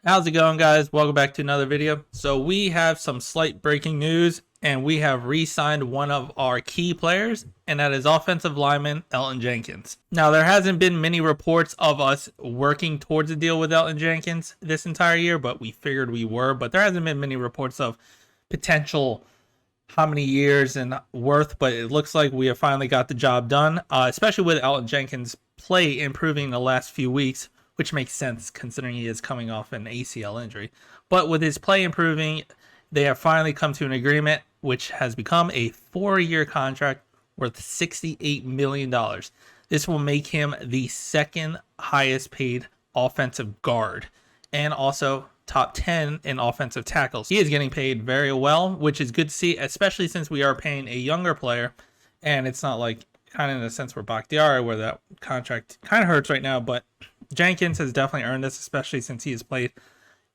How's it going, guys? Welcome back to another video. So we have some slight breaking news, and we have re-signed one of our key players, and that is offensive lineman Elgton Jenkins. Now, there hasn't been many reports of us working towards a deal with Elgton Jenkins this entire year, but we figured we were. But there hasn't been many reports of potential how many years and worth, but it looks like we have finally got the job done, especially with Elgton Jenkins' play improving the last few weeks, which makes sense considering he is coming off an ACL injury. But with his play improving, they have finally come to an agreement, which has become a 4-year contract worth $68 million. This will make him the second highest paid offensive guard and also top 10 in offensive tackles. He is getting paid very well, which is good to see, especially since we are paying a younger player. And it's not like kind of in a sense where Bakhtiari, where that contract kind of hurts right now, but Jenkins has definitely earned this, especially since he has played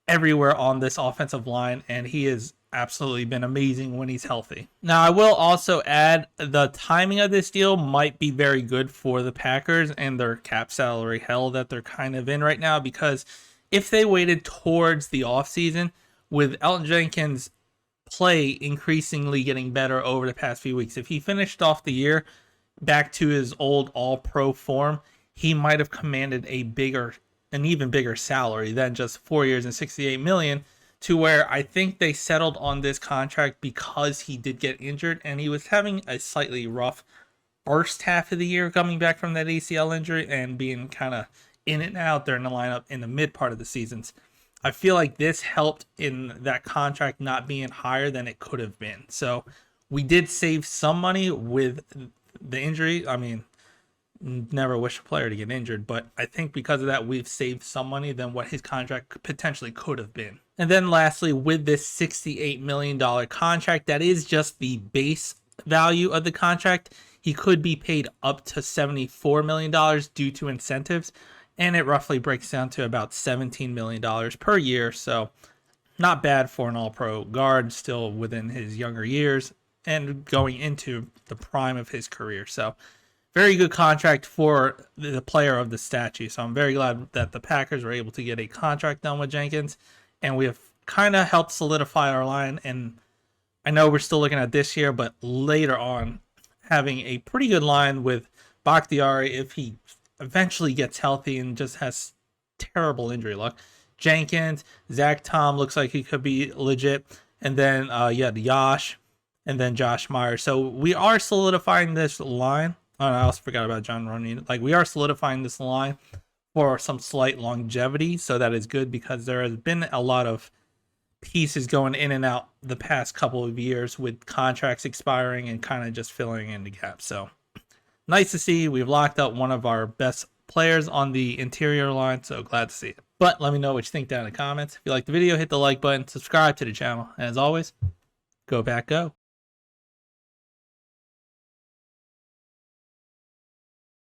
everywhere on this offensive line, and he has absolutely been amazing when he's healthy. Now, I will also add the timing of this deal might be very good for the Packers and their cap salary hell that they're kind of in right now, because if they waited towards the offseason with Elgton Jenkins' play increasingly getting better over the past few weeks, if he finished off the year back to his old all-pro form, he might have commanded an even bigger salary than just 4 years and $68 million, to where I think they settled on this contract because he did get injured and he was having a slightly rough first half of the year coming back from that ACL injury and being kind of in and out there in the lineup in the mid part of the seasons. I feel like this helped in that contract not being higher than it could have been. So we did save some money with the injury. I mean, never wish a player to get injured, but I think because of that, we've saved some money than what his contract potentially could have been. And then lastly, with this $68 million contract, that is just the base value of the contract. He could be paid up to $74 million due to incentives, and it roughly breaks down to about $17 million per year. So not bad for an all-pro guard, still within his younger years and going into the prime of his career. So very good contract for the player of the statue. So I'm very glad that the Packers were able to get a contract done with Jenkins, and we have kind of helped solidify our line. And I know we're still looking at this year, but later on, having a pretty good line with Bakhtiari, if he eventually gets healthy and just has terrible injury luck. Jenkins, Zach Tom looks like he could be legit. And then Yash, and then Josh Myers. So we are solidifying this line. Oh, I also forgot about John Roney. Like, we are solidifying this line for some slight longevity, so that is good because there has been a lot of pieces going in and out the past couple of years with contracts expiring and kind of just filling in the gap. So nice to see. We've locked up one of our best players on the interior line, so glad to see it. But let me know what you think down in the comments. If you like the video, hit the like button, subscribe to the channel, and as always, go Pack Go.